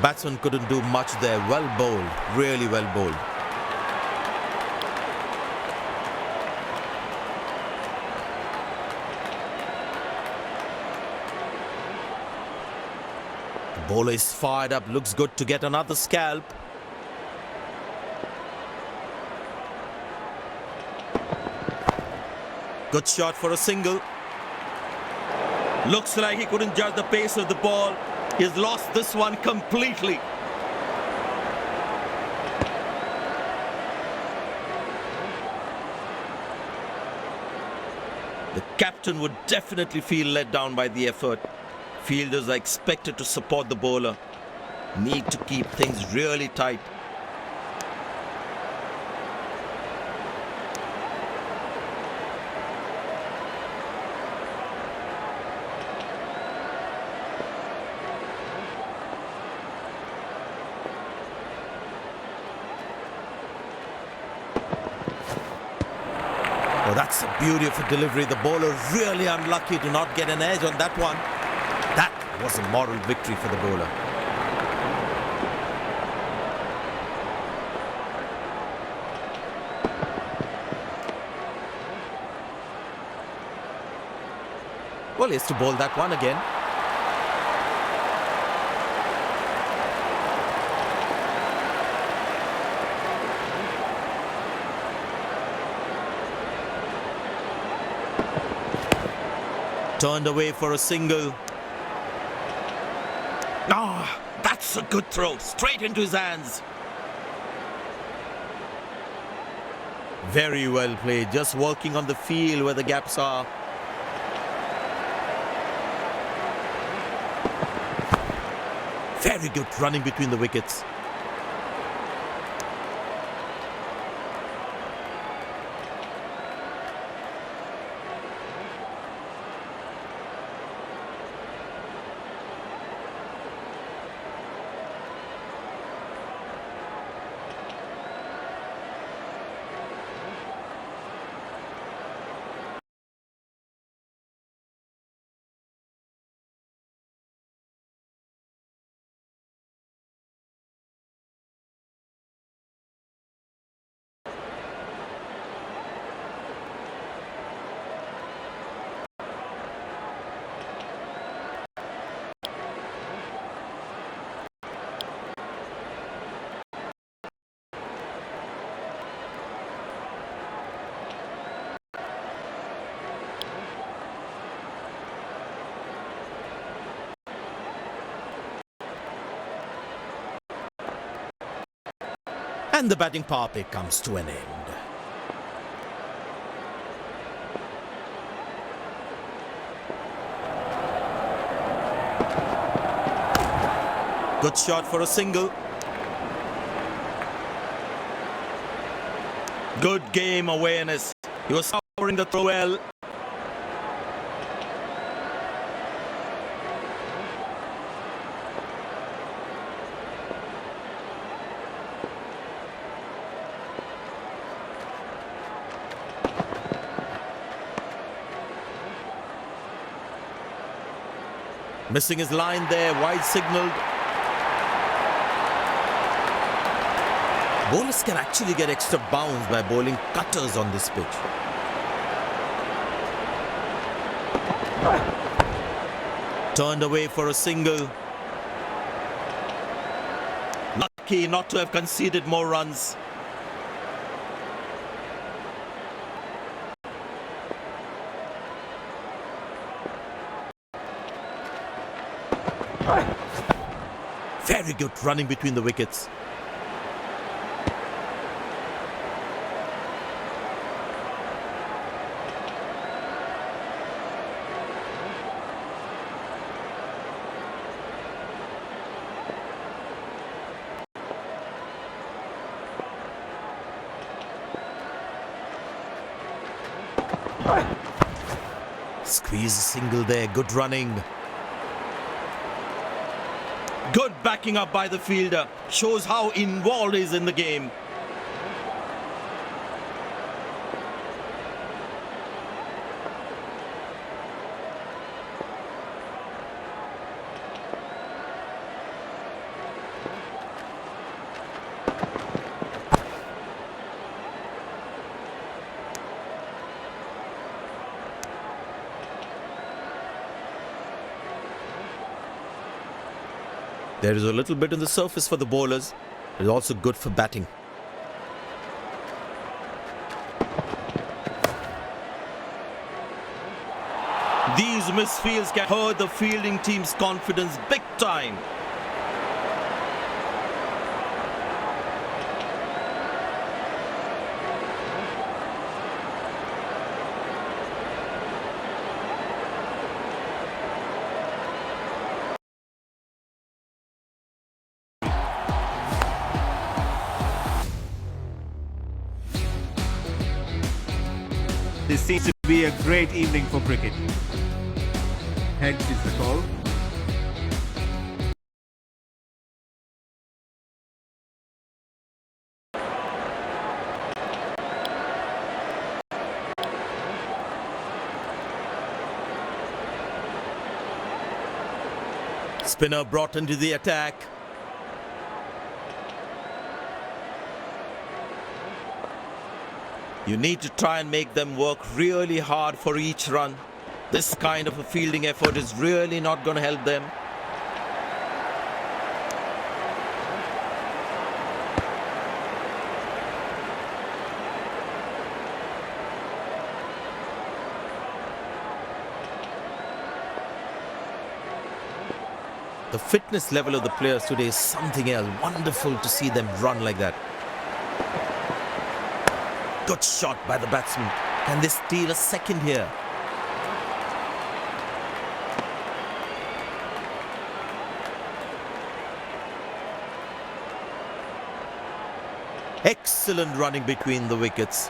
Batsman couldn't do much there. Well bowled, really well bowled. The bowler is fired up, looks good to get another scalp. Good shot for a single. Looks like he couldn't judge the pace of the ball. He's lost this one completely. The captain would definitely feel let down by the effort. Fielders are expected to support the bowler. Need to keep things really tight. Oh, that's a beauty of a delivery. The bowler really unlucky to not get an edge on that one. That was a moral victory for the bowler. Well, he has to bowl that one again. Turned away for a single. Ah, that's a good throw. Straight into his hands. Very well played. Just working on the field where the gaps are. Very good running between the wickets. And the batting power play comes to an end. Good shot for a single. Good game awareness. He was covering the throw well. Missing his line there, wide signalled. Bowlers can actually get extra bounce by bowling cutters on this pitch. Turned away for a single. Lucky not to have conceded more runs. Very good running between the wickets. Squeeze a single there, good running. Good backing up by the fielder. Shows how involved he is in the game. There is a little bit on the surface for the bowlers. It is also good for batting. These misfields can hurt the fielding team's confidence big time. This seems to be a great evening for cricket. Hence is the call. Spinner brought into the attack. You need to try and make them work really hard for each run. This kind of a fielding effort is really not going to help them. The fitness level of the players today is something else. Wonderful to see them run like that. Good shot by the batsman. Can they steal a second here? Excellent running between the wickets.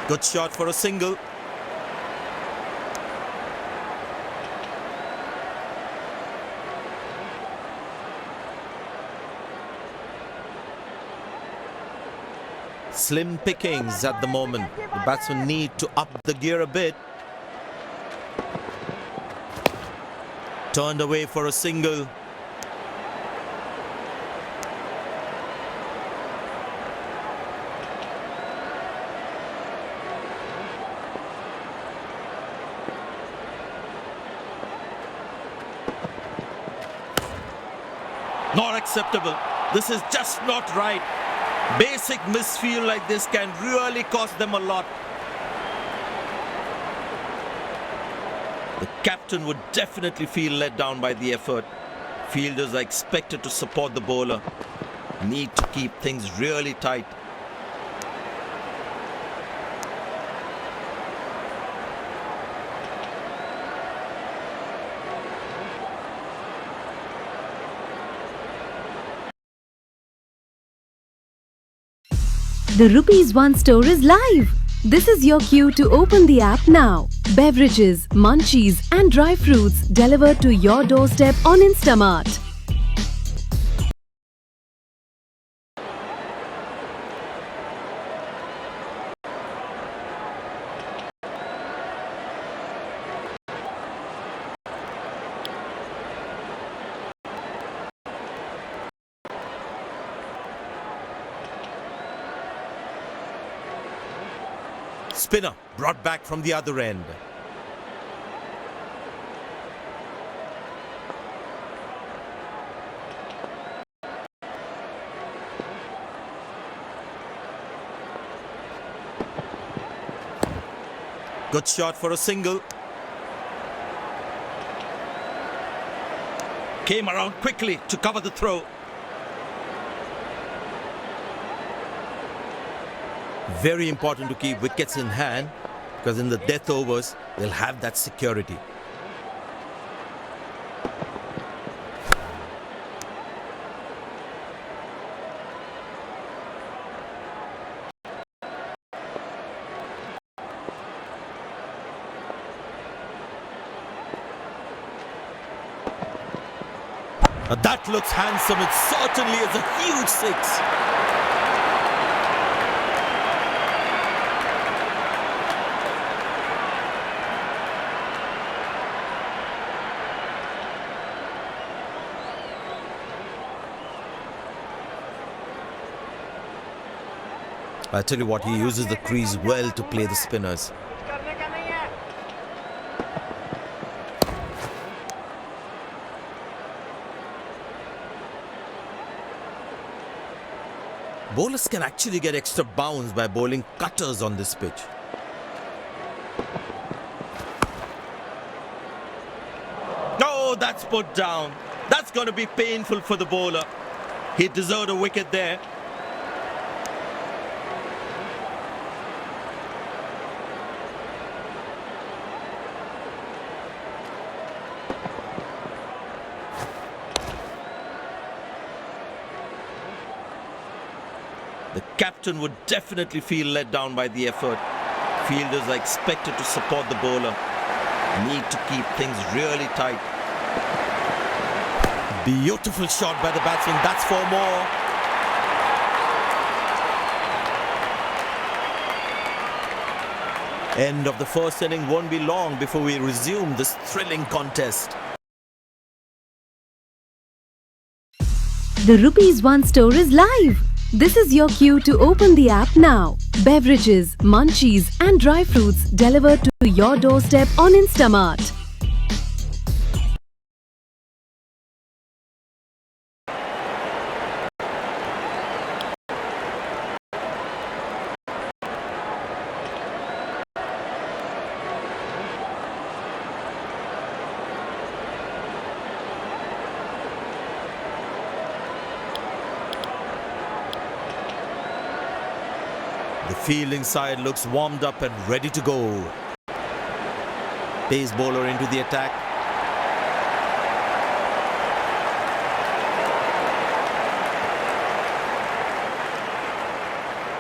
Good shot for a single. Slim pickings at the moment. The batsmen need to up the gear a bit. Turned away for a single. Not acceptable. This is just not right. Basic misfield like this can really cost them a lot. The captain would definitely feel let down by the effort. Fielders are expected to support the bowler. Need to keep things really tight. The Rupees 1 store is live. This is your cue to open the app now. Beverages, munchies and dry fruits delivered to your doorstep on Instamart. Spinner brought back from the other end. Good shot for a single. Came around quickly to cover the throw. Very important to keep wickets in hand, because in the death overs, they'll have that security. Now that looks handsome. It certainly is a huge six. I tell you what, he uses the crease well to play the spinners. Bowlers can actually get extra bounce by bowling cutters on this pitch. Oh, that's put down. That's going to be painful for the bowler. He deserved a wicket there. The captain would definitely feel let down by the effort. Fielders are expected to support the bowler. Need to keep things really tight. Beautiful shot by the batsman. That's 4 more. End of the first inning won't be long before we resume this thrilling contest. The Rupees 1 store is live. This is your cue to open the app now. Beverages, munchies and dry fruits delivered to your doorstep on Instamart. The fielding side looks warmed up and ready to go. Pace bowler into the attack.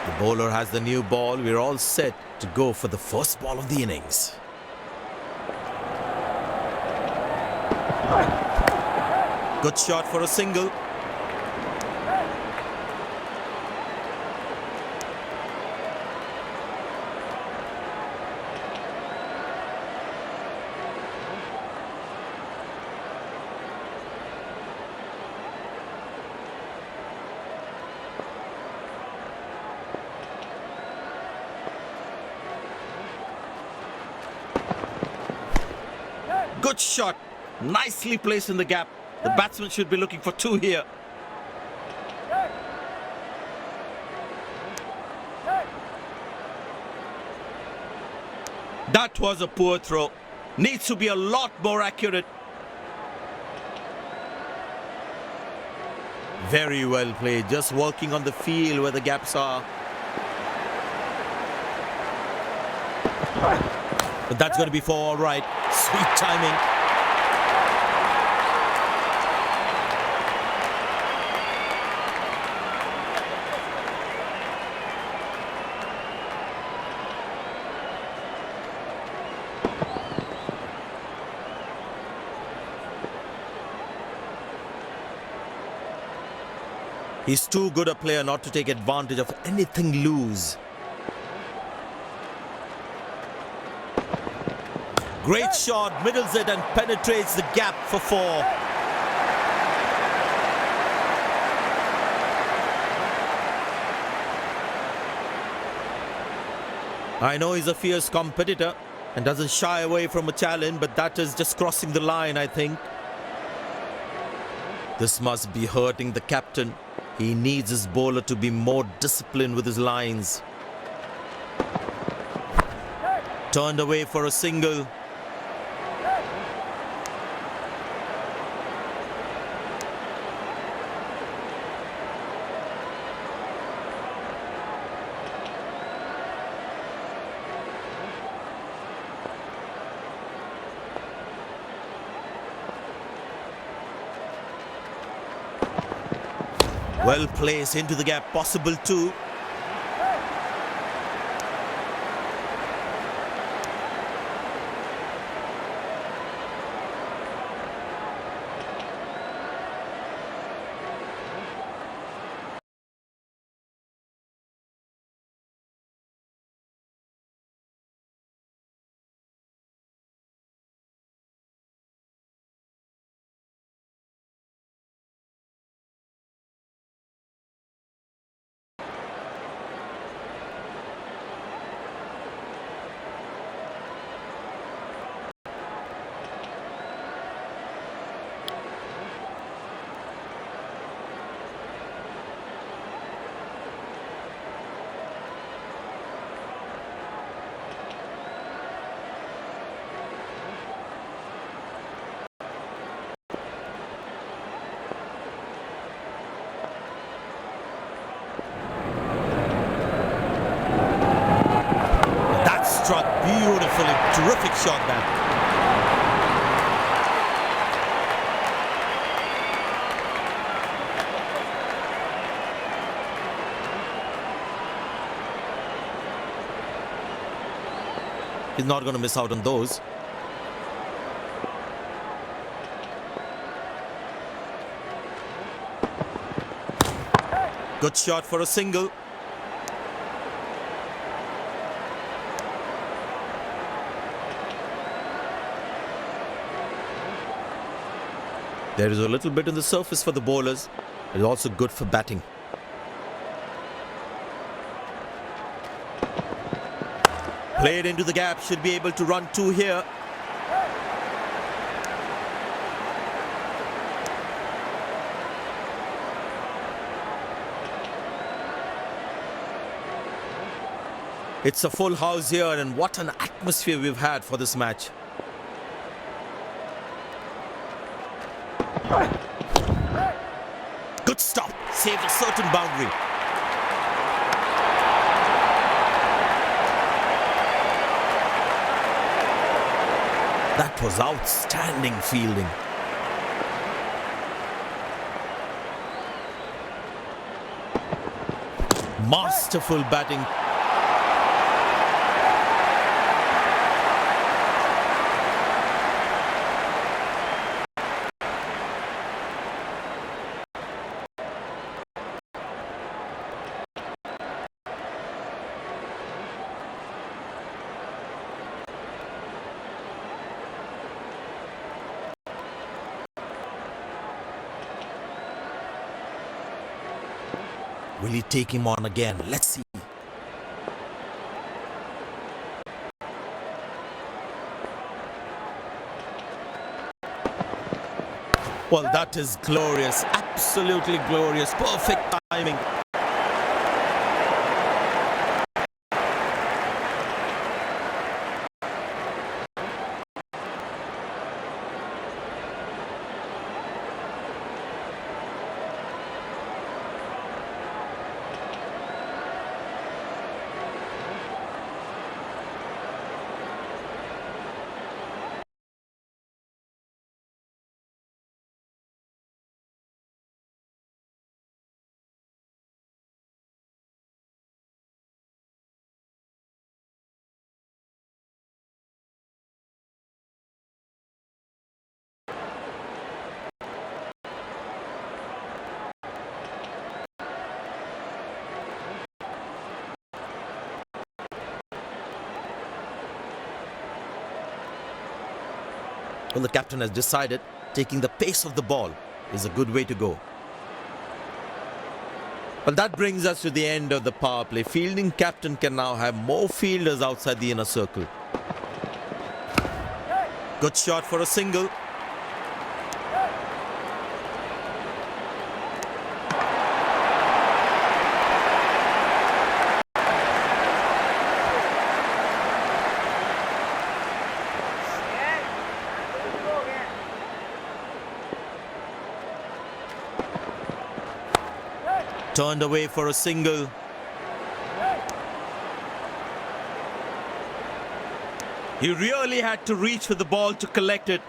The bowler has the new ball. We're all set to go for the first ball of the innings. Good shot for a single. Good shot. Nicely placed in the gap. The batsman should be looking for 2 here. That was a poor throw. Needs to be a lot more accurate. Very well played. Just working on the field where the gaps are. But that's going to be for all right. Sweet timing. He's too good a player not to take advantage of anything loose. Great shot, middles it and penetrates the gap for 4. I know he's a fierce competitor and doesn't shy away from a challenge, but that is just crossing the line, I think. This must be hurting the captain. He needs his bowler to be more disciplined with his lines. Turned away for a single. Well placed into the gap, possible 2. Beautifully, terrific shot that. He's not going to miss out on those. Good shot for a single. There is a little bit on the surface for the bowlers. It's also good for batting. Played into the gap, should be able to run two here. It's a full house here, and what an atmosphere we've had for this match. Good stop, saved a certain boundary. That was outstanding fielding. Masterful batting. Will he take him on again? Let's see. Well, that is glorious. Absolutely glorious. Perfect timing. Well, the captain has decided taking the pace of the ball is a good way to go. Well, that brings us to the end of the power play. Fielding captain can now have more fielders outside the inner circle. Good shot for a single. Turned away for a single. He really had to reach for the ball to collect it.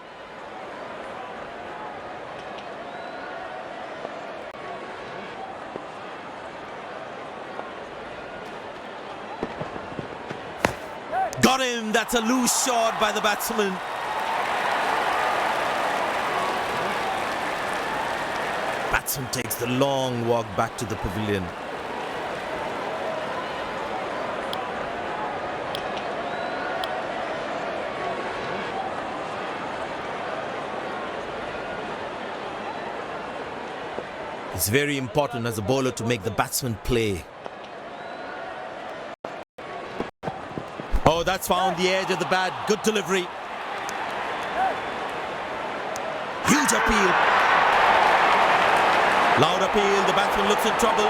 Got him! That's a loose shot by the batsman. Batsman takes the long walk back to the pavilion. It's very important as a bowler to make the batsman play. Oh, that's found the edge of the bat. Good delivery. Huge appeal. Loud appeal, the batsman looks in trouble.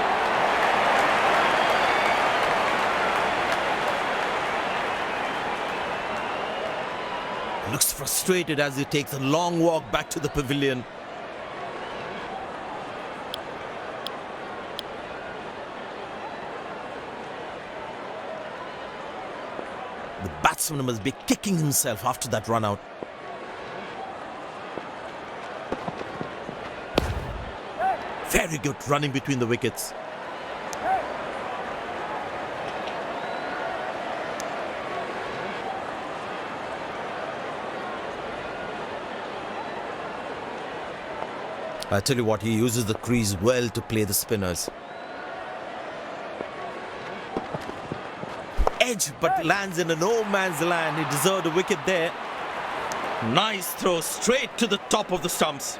Looks frustrated as he takes a long walk back to the pavilion. The batsman must be kicking himself after that run out. Very good running between the wickets. I tell you what, he uses the crease well to play the spinners. Edge, but lands in a no man's land. He deserved a wicket there. Nice throw straight to the top of the stumps.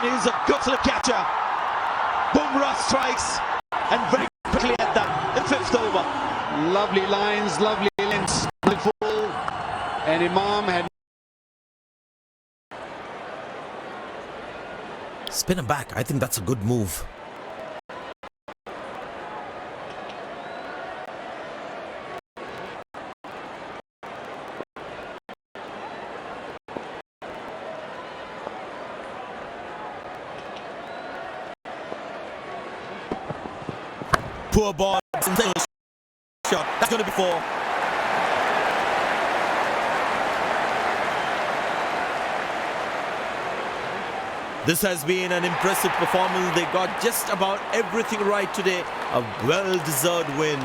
Is a good little catcher. Bumrah strikes and very quickly at that, the fifth over. Lovely lines, lovely lengths, full, and Imam had Spin him back. I think that's a good move. Poor ball, shot. That's going to be four. This has been an impressive performance. They got just about everything right today. A well-deserved win.